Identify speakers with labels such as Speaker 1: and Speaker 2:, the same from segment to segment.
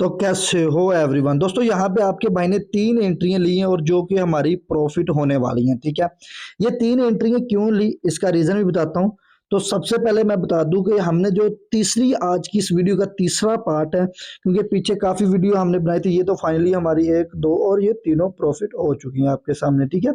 Speaker 1: तो कैसे हो एवरीवन दोस्तों, यहाँ पे आपके भाई ने तीन एंट्रियां ली हैं और जो कि हमारी प्रॉफिट होने वाली हैं। ठीक है, ये तीन एंट्रियां क्यों ली इसका रीजन भी बताता हूँ। तो सबसे पहले मैं बता दूं कि हमने जो तीसरी आज की इस वीडियो का तीसरा पार्ट है, क्योंकि पीछे काफी वीडियो हमने बनाई थी, ये तो फाइनली हमारी एक दो और ये तीनों प्रॉफिट हो चुकी हैं आपके सामने। ठीक है,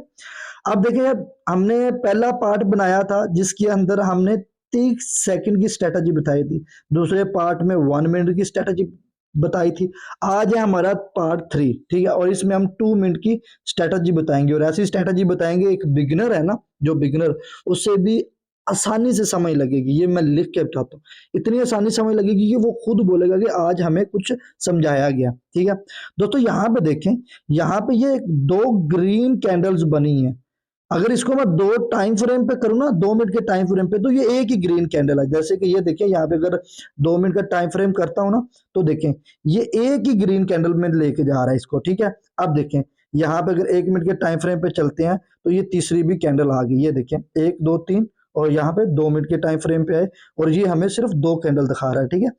Speaker 1: अब देखिए, हमने पहला पार्ट बनाया था जिसके अंदर हमने 30 सेकंड की स्ट्रेटजी बताई थी, दूसरे पार्ट में 1 मिनट की स्ट्रेटजी बताई थी। आज है हमारा पार्ट 3। ठीक है, और इसमें हम 2 मिनट की स्ट्रेटजी बताएंगे और ऐसी स्ट्रेटजी बताएंगे एक बिगिनर है ना, जो बिगिनर, उससे भी आसानी से समझ लगेगी। ये मैं लिख के बताता हूँ, इतनी आसानी समझ लगेगी कि वो खुद बोलेगा कि आज हमें कुछ समझाया गया। ठीक है दोस्तों, यहाँ पे देखें, यहाँ पे ये दो ग्रीन कैंडल्स बनी है। अगर इसको मैं दो टाइम फ्रेम पे करूँ ना, 2 मिनट के टाइम फ्रेम पे, तो ये एक ही ग्रीन कैंडल है। जैसे कि ये देखें, यहाँ पे अगर 2 मिनट का टाइम फ्रेम करता हूँ ना, तो देखें ये एक ही ग्रीन कैंडल में लेके जा रहा है इसको। ठीक है, अब देखें यहाँ पे अगर 1 मिनट के टाइम फ्रेम पे चलते हैं तो ये तीसरी भी कैंडल आ गई। ये देखें, 1 2 3, और यहाँ पे 2 मिनट के टाइम फ्रेम पे है और ये हमें सिर्फ दो कैंडल दिखा रहा है। ठीक है,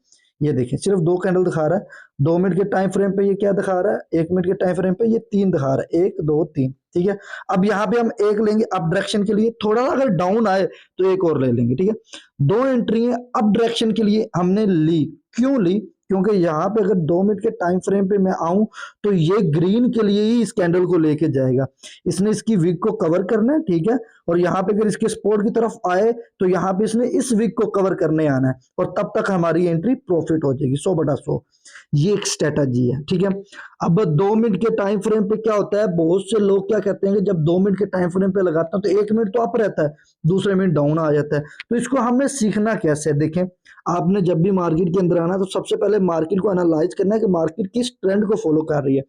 Speaker 1: ये देखें सिर्फ दो कैंडल दिखा रहा है। 2 मिनट के टाइम फ्रेम पे ये क्या दिखा रहा है, 1 मिनट के टाइम फ्रेम पे ये तीन दिखा रहा है, 1 2 3। ठीक है, अब यहाँ पे हम एक लेंगे अप डायरेक्शन के लिए, थोड़ा अगर डाउन आए तो एक और ले लेंगे। ठीक है, दो एंट्री अप डायरेक्शन के लिए हमने ली। क्यों ली? क्योंकि यहाँ पे अगर 2 मिनट के टाइम फ्रेम पे मैं आऊं तो ये ग्रीन के लिए ही इस कैंडल को लेके जाएगा, इसने इसकी विक को कवर करना है। ठीक है, और यहाँ पे अगर इसके सपोर्ट की तरफ आए तो यहाँ पे इसने इस विक को कवर करने आना है और तब तक हमारी एंट्री प्रॉफिट हो जाएगी 100/100। ये एक स्ट्रेटजी है। ठीक है, अब 2 मिनट के टाइम फ्रेम पे क्या होता है, बहुत से लोग क्या कहते हैं कि जब 2 मिनट के टाइम फ्रेम पे लगाता हूं तो 1 मिनट तो अप रहता है, दूसरे मिनट डाउन आ जाता है। तो इसको हमें सीखना कैसे है? देखें, आपने जब भी मार्केट के अंदर आना तो सबसे पहले मार्केट को एनालाइज करना है कि मार्केट किस ट्रेंड को फॉलो कर रही है।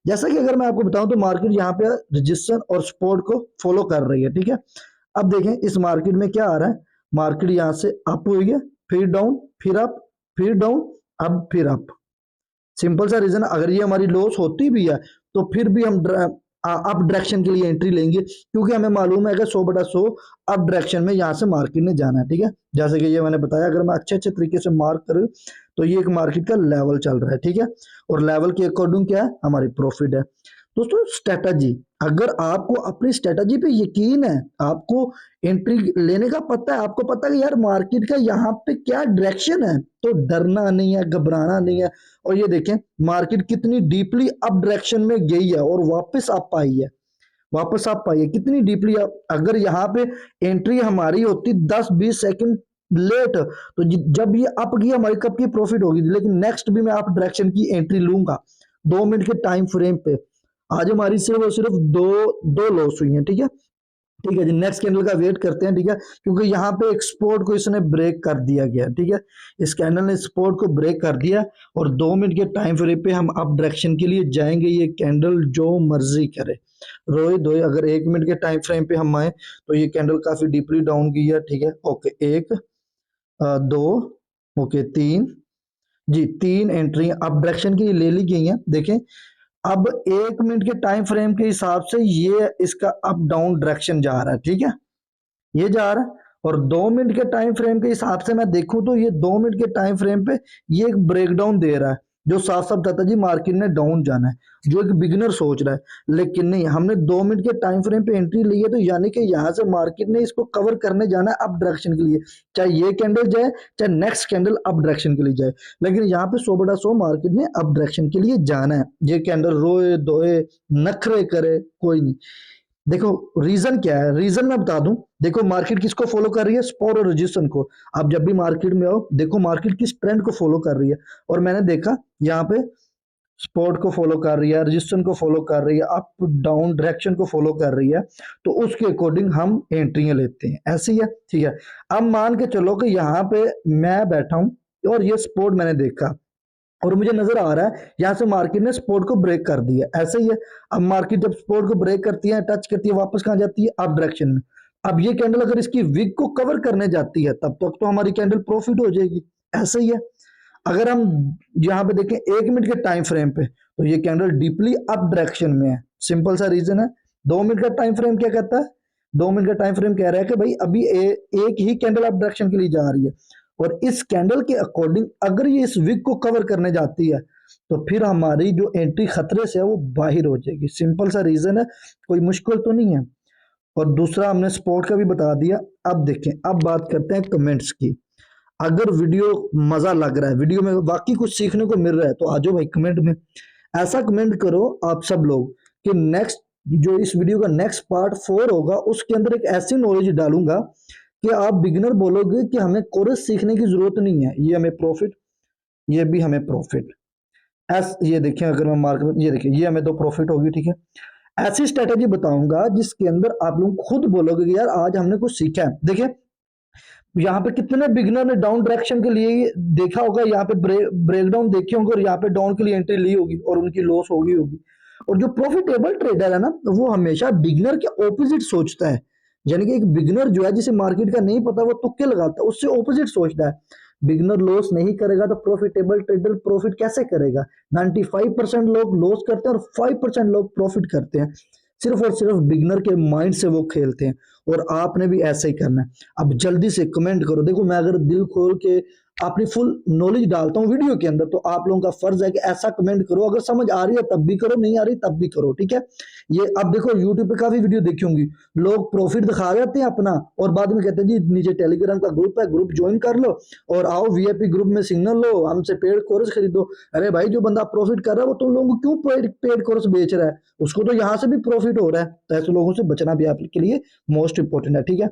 Speaker 1: जैसा कि अगर मैं आपको बताऊं तो मार्केट यहाँ पे रजिस्टेंस और सपोर्ट को फॉलो कर रही है। ठीक है, अब देखें इस मार्केट में क्या आ रहा है, मार्केट यहाँ से अप हुई है, फिर डाउन, फिर अप, फिर डाउन, अब फिर अप। सिंपल सा रीजन, अगर ये हमारी लॉस होती भी है तो फिर भी हम अप डायरेक्शन के लिए एंट्री लेंगे, क्योंकि हमें मालूम है कि 100/100 अप डायरेक्शन में यहाँ से मार्केट ने जाना है। ठीक है, जैसे कि ये मैंने बताया, अगर मैं अच्छे अच्छे तरीके से मार्क करूँ तो ये एक मार्केट का लेवल चल रहा है। ठीक है, और लेवल के अकॉर्डिंग क्या है, हमारी प्रॉफिट है। दोस्तों स्ट्रेटजी, अगर आपको अपनी स्ट्रेटजी पे यकीन है, आपको एंट्री लेने का पता है, आपको पता है कि यार मार्केट का यहाँ पे क्या डायरेक्शन है, तो डरना नहीं है, घबराना नहीं है। और ये देखें मार्केट कितनी डीपली अप डायरेक्शन में गई है और वापस अप आई है, वापस अप आई है कितनी डीपली। अगर यहाँ पे एंट्री हमारी होती 10 20 सेकंड लेट, तो जब ये अप गई हमारी कब की प्रॉफिट होगी। लेकिन नेक्स्ट भी मैं अप डायरेक्शन की एंट्री लूंगा 2 मिनट के टाइम फ्रेम पे। आज हमारी सिर्फ और सिर्फ दो दो लॉस हुई है। ठीक है, ठीक है जी, नेक्स्ट कैंडल का वेट करते हैं। ठीक है, क्योंकि यहाँ पे एक्सपोर्ट को इसने ब्रेक कर दिया गया। ठीक है, इस कैंडल ने एक्सपोर्ट को ब्रेक कर दिया और 2 मिनट के टाइम फ्रेम पे हम अप डायरेक्शन के लिए जाएंगे। ये कैंडल जो मर्जी करे, रोए धोए, अगर 1 मिनट के टाइम फ्रेम पे हम आए तो ये कैंडल काफी डीपली डाउन की है। ठीक है, ओके, एक, दो, ओके, तीन, जी तीन एंट्री अप डायरेक्शन की ले ली गई हैं। देखें, अब 1 मिनट के टाइम फ्रेम के हिसाब से ये इसका अप डाउन डायरेक्शन जा रहा है। ठीक है, ये जा रहा है, और 2 मिनट के टाइम फ्रेम के हिसाब से मैं देखूं तो ये 2 मिनट के टाइम फ्रेम पे ये एक ब्रेकडाउन दे रहा है, जो साफ साफ बताता है जी मार्केट ने डाउन जाना है, जो एक बिगिनर सोच रहा है। लेकिन नहीं, हमने 2 मिनट के टाइम फ्रेम पे एंट्री ली है, तो यानी कि यहाँ से मार्केट ने इसको कवर करने जाना है अप डायरेक्शन के लिए, चाहे ये कैंडल जाए चाहे नेक्स्ट कैंडल अप डायरेक्शन के लिए जाए। लेकिन यहाँ पे 100/100 मार्केट ने अप डायरेक्शन के लिए जाना है। ये कैंडल रोए धोए नखरे करे कोई नहीं। देखो रीजन क्या है, रीजन मैं बता दूं। देखो मार्केट किसको फॉलो कर रही है, सपोर्ट और रेजिस्टेंस को। आप जब भी मार्केट में आओ देखो मार्केट किस ट्रेंड को फॉलो कर रही है, और मैंने देखा यहाँ पे सपोर्ट को फॉलो कर रही है, रेजिस्टेंस को फॉलो कर रही है, अप डाउन डायरेक्शन को फॉलो कर रही है, तो उसके अकॉर्डिंग हम एंट्रियां लेते हैं। ऐसी है। ठीक है, अब मान के चलो कि यहाँ पे मैं बैठा हूं और ये सपोर्ट मैंने देखा और मुझे नजर आ रहा है यहाँ से मार्केट ने सपोर्ट को ब्रेक कर दिया। ऐसे ही है, अब मार्केट जब सपोर्ट को ब्रेक करती है, टच करती है, वापस कहाँ जाती है, अप डायरेक्शन में। अब ये कैंडल अगर इसकी विक को कवर करने जाती है तब तक तो हमारी कैंडल प्रॉफिट हो जाएगी। ऐसे ही है, अगर हम यहाँ पे देखें 1 मिनट के टाइम फ्रेम पे, तो ये कैंडल डीपली अप डायरेक्शन में है। सिंपल सा रीजन है। 2 मिनट का टाइम फ्रेम क्या कहता है, 2 मिनट का टाइम फ्रेम कह रहा है कि भाई अभी एक ही कैंडल अप डायरेक्शन के लिए जा रही है, और इस कैंडल के अकॉर्डिंग अगर ये इस विक को कवर करने जाती है तो फिर हमारी जो एंट्री खतरे से है वो बाहर हो जाएगी। सिंपल सा रीजन है, कोई मुश्किल तो नहीं है। और दूसरा हमने सपोर्ट का भी बता दिया। अब देखें, अब बात करते हैं कमेंट्स की। अगर वीडियो मजा लग रहा है, वीडियो में वाकई कुछ सीखने को मिल रहा है, तो आ जाओ भाई कमेंट में, ऐसा कमेंट करो आप सब लोग कि नेक्स्ट जो इस वीडियो का नेक्स्ट पार्ट 4 होगा उसके अंदर एक ऐसी नॉलेज डालूंगा कि आप बिगिनर बोलोगे कि हमें कोर्स सीखने की जरूरत नहीं है, ये हमें प्रॉफिट, ये भी हमें प्रॉफिट। ये देखें, अगर मैं मार्केट में, ये देखिए, ये हमें तो प्रॉफिट होगी, ठीक है। ऐसी स्ट्रेटेजी बताऊंगा जिसके अंदर आप लोग खुद बोलोगे कि यार आज हमने कुछ सीखा है। देखिए यहाँ पे कितने बिगिनर ने डाउन डायरेक्शन के लिए देखा होगा, यहाँ पे ब्रेकडाउन देखे होंगे और यहाँ पे डाउन के लिए एंट्री ली होगी और उनकी लॉस होगी होगी। और जो प्रॉफिटेबल ट्रेडर है ना, वो हमेशा बिगिनर के ऑपोजिट सोचता है। यानी कि एक बिगिनर जो है, जिसे मार्केट का नहीं पता, वो तुक्के लगाता है, उससे ऑपोजिट सोचता है। बिगिनर लॉस नहीं करेगा तो प्रॉफिटेबल ट्रेडर प्रॉफिट कैसे करेगा? 95% लोग लॉस करते हैं और 5% लोग प्रॉफिट करते हैं। सिर्फ और सिर्फ बिगनर के माइंड से वो खेलते हैं, और आपने भी ऐसे ही करना है। अब जल्दी से कमेंट करो। देखो, मैं अगर दिल खोल के अपनी फुल नॉलेज डालता हूँ वीडियो के अंदर, तो आप लोगों का फर्ज है कि ऐसा कमेंट करो। अगर समझ आ रही है तब भी करो, नहीं आ रही तब भी करो, ठीक है। ये अब देखो, यूट्यूब पे काफी वीडियो देखी होंगी, लोग प्रॉफिट दिखा देते हैं अपना और बाद में कहते हैं जी नीचे टेलीग्राम का ग्रुप है, ग्रुप ज्वाइन कर लो और आओ वीआईपी ग्रुप में सिग्नल लो, हमसे पेड कोर्स खरीदो। अरे भाई, जो बंदा प्रॉफिट कर रहा है वो तुम लोगों को क्यों पेड कोर्स बेच रहा है? उसको तो यहाँ से भी प्रॉफिट हो रहा है। तो ऐसे लोगों से बचना भी आपके लिए मोस्ट इंपॉर्टेंट है, ठीक है।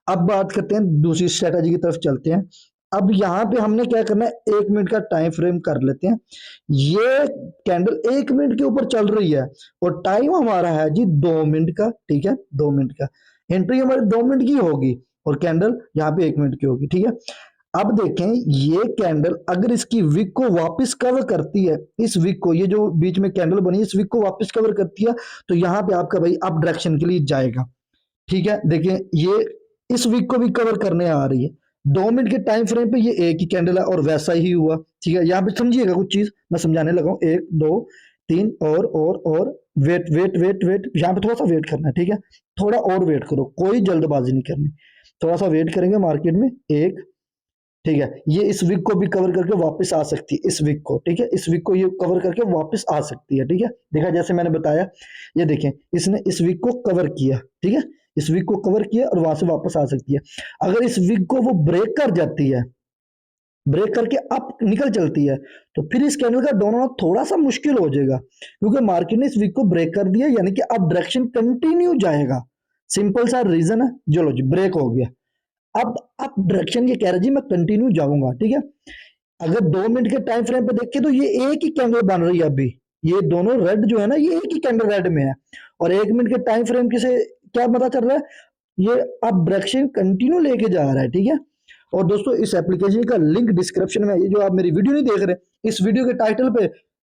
Speaker 1: अब बात करते हैं दूसरी स्ट्रेटेजी की तरफ चलते हैं। अब यहाँ पे हमने क्या करना है, 1 मिनट का टाइम फ्रेम कर लेते हैं। ये कैंडल 1 मिनट के ऊपर चल रही है और टाइम हमारा है जी 2 मिनट का, ठीक है, 2 मिनट का। एंट्री हमारी 2 मिनट की होगी और कैंडल यहाँ पे 1 मिनट की होगी, ठीक है। अब देखें, ये कैंडल अगर इसकी विक को वापस कवर करती है, इस विक को, ये जो बीच में कैंडल बनी इस विक को वापस कवर करती है, तो यहाँ पे आपका भाई अप डायरेक्शन के लिए जाएगा, ठीक है। देखिए, ये इस वीक को भी कवर करने आ रही है। 2 मिनट के टाइम फ्रेम पे ये एक ही कैंडल है और वैसा ही हुआ, ठीक है। यहाँ पे समझिएगा कुछ चीज मैं समझाने लगा हूँ। 1 2 3 और वेट वेट वेट वेट, यहाँ पे थोड़ा सा वेट करना है, ठीक है। थोड़ा और वेट करो, कोई जल्दबाजी नहीं करनी, थोड़ा सा वेट करेंगे मार्केट में। एक, ठीक है, ये इस वीक को भी कवर करके वापस आ सकती है, इस वीक को, ठीक है, इस वीक को ये कवर करके वापस आ सकती है, ठीक है। देखा, जैसे मैंने बताया, ये देखें, इसने इस वीक को कवर किया, ठीक है, इस वीक को कवर किया और वहां से वापस आ सकती है। अगर इस वीक को वो ब्रेक कर जाती है, ब्रेक करके अप निकल चलती है, तो फिर इस कैंडल का डाउन होना थोड़ा सा मुश्किल हो जाएगा, क्योंकि मार्केट ने इस वीक को ब्रेक कर दिया, यानी कि अब डायरेक्शन कंटिन्यू जाएगा। सिंपल सा रीजन है, चलो जी, ब्रेक हो गया। अब आप डायरेक्शन ये कह रहे जी मैं कंटिन्यू जाऊंगा, ठीक है। अगर 2 मिनट के टाइम फ्रेम पे देखें तो ये एक ही कैंडल बन रही है अभी, ये दोनों रेड जो है ना, ये एक ही कैंडल रेड में है। और 1 मिनट के टाइम फ्रेम के से क्या पता चल रहा है, ये अब डायरेक्शन कंटिन्यू लेके जा रहा है, ठीक है। और दोस्तों, इस एप्लीकेशन का लिंक डिस्क्रिप्शन में है। ये जो आप मेरी वीडियो नहीं देख रहे, इस वीडियो के टाइटल पे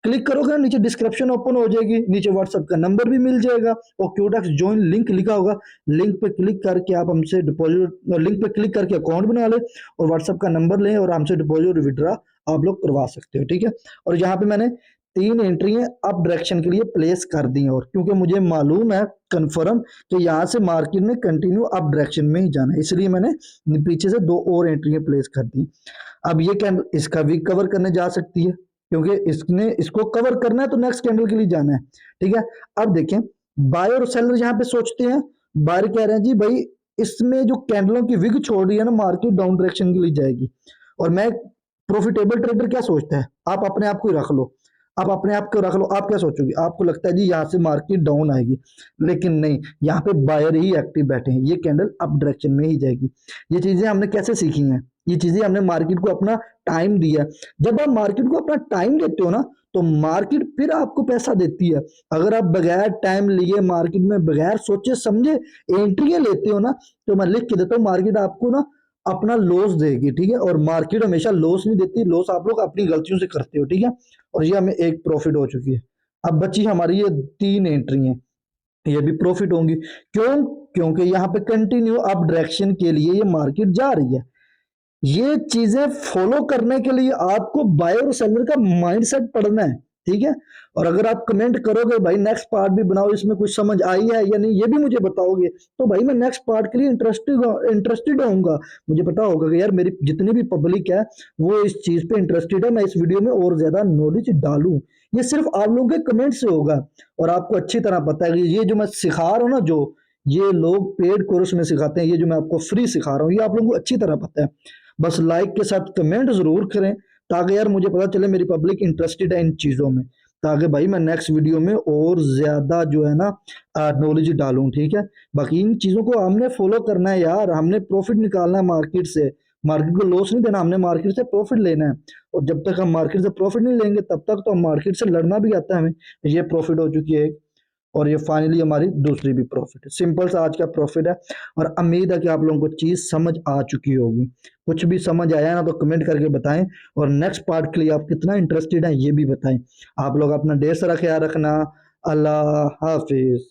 Speaker 1: क्लिक करोगे ना, नीचे डिस्क्रिप्शन ओपन हो जाएगी, नीचे व्हाट्सएप का नंबर भी मिल जाएगा और क्यूडेक्स ज्वाइन लिंक लिखा होगा। लिंक पे क्लिक करके आप हमसे डिपॉजिट, लिंक पे क्लिक करके अकाउंट बना ले और व्हाट्सएप का नंबर लें और हमसे डिपॉजिट विड्रॉ आप लोग करवा सकते हो, ठीक है। और यहाँ पे मैंने 3 एंट्रियां अप डायरेक्शन के लिए प्लेस कर दी हैं, और क्योंकि मुझे मालूम है कंफर्म कि यहाँ से मार्केट में कंटिन्यू अप डायरेक्शन में ही जाना है, इसलिए मैंने पीछे से 2 और एंट्रियां प्लेस कर दी। अब ये कैंडल इसका वीक कवर करने जा सकती है, क्योंकि इसने इसको कवर करना है तो नेक्स्ट कैंडल के लिए जाना है, ठीक है। अब देखें, बायर और सेलर यहाँ पे सोचते हैं, बायर कह रहे हैं जी भाई इसमें जो कैंडलों की विग छोड़ रही है ना, मार्केट डाउन डायरेक्शन के लिए जाएगी। और मैं प्रॉफिटेबल ट्रेडर क्या सोचता है, आप अपने आप को ही रख लो, आप अपने आप को रख लो, आप क्या सोचोगे? आपको लगता है जी यहाँ से मार्केट डाउन आएगी, लेकिन नहीं, यहाँ पे बायर ही एक्टिव बैठे हैं, ये कैंडल अप डायरेक्शन में ही जाएगी। ये चीजें हमने कैसे सीखी हैं? ये चीजें हमने मार्केट को अपना टाइम दिया। जब आप मार्केट को अपना टाइम देते हो ना, तो मार्केट फिर आपको पैसा देती है। अगर आप बगैर टाइम लिए मार्केट में बगैर सोचे समझे एंट्रियां लेते हो ना, तो मैं लिख के देता हूँ, मार्केट आपको ना अपना लॉस देगी, ठीक है। और मार्केट हमेशा लॉस नहीं देती, लॉस आप लोग अपनी गलतियों से करते हो, ठीक है। और ये हमें एक प्रॉफिट हो चुकी है। अब बची हमारी ये 3 एंट्री हैं, ये भी प्रॉफिट होंगी। क्यों? क्योंकि यहाँ पे कंटिन्यू अप डायरेक्शन के लिए ये मार्केट जा रही है। ये चीजें फॉलो करने के लिए आपको बायर और सेलर का माइंडसेट पढ़ना है, ठीक है। और अगर आप कमेंट करोगे भाई नेक्स्ट पार्ट भी बनाओ, इसमें कुछ समझ आई है या नहीं ये भी मुझे बताओगे, तो भाई मैं नेक्स्ट पार्ट के लिए इंटरेस्टेड होऊंगा। मुझे पता होगा कि यार मेरी जितनी भी पब्लिक है वो इस चीज पे इंटरेस्टेड है, मैं इस वीडियो में और ज्यादा नॉलेज डालूं। ये सिर्फ आप लोगों के कमेंट से होगा। और आपको अच्छी तरह पता है कि ये जो मैं सिखा रहा हूँ ना, जो ये लोग पेड कोर्स में सिखाते हैं, ये जो मैं आपको फ्री सिखा रहा हूँ, ये आप लोगों को अच्छी तरह पता है। बस लाइक के साथ कमेंट जरूर करें, ताकि यार मुझे पता चले मेरी पब्लिक इंटरेस्टेड है इन चीज़ों में, ताकि भाई मैं नेक्स्ट वीडियो में और ज़्यादा जो है ना नॉलेज डालूं, ठीक है। बाकी इन चीज़ों को हमने फॉलो करना है यार, हमने प्रॉफिट निकालना है मार्केट से, मार्केट को लॉस नहीं देना, हमने मार्केट से प्रॉफिट लेना है। और जब तक हम मार्केट से प्रॉफिट नहीं लेंगे तब तक तो हम मार्केट से लड़ना भी आता है हमें। ये प्रॉफिट हो चुकी है एक, और ये फाइनली हमारी दूसरी भी प्रॉफिट है। सिंपल सा आज का प्रॉफिट है। और उम्मीद है कि आप लोगों को चीज़ समझ आ चुकी होगी। कुछ भी समझ आया ना तो कमेंट करके बताएं, और नेक्स्ट पार्ट के लिए आप कितना इंटरेस्टेड हैं ये भी बताएं। आप लोग अपना ढेर सारा ख्याल रखना। अल्लाह हाफिज।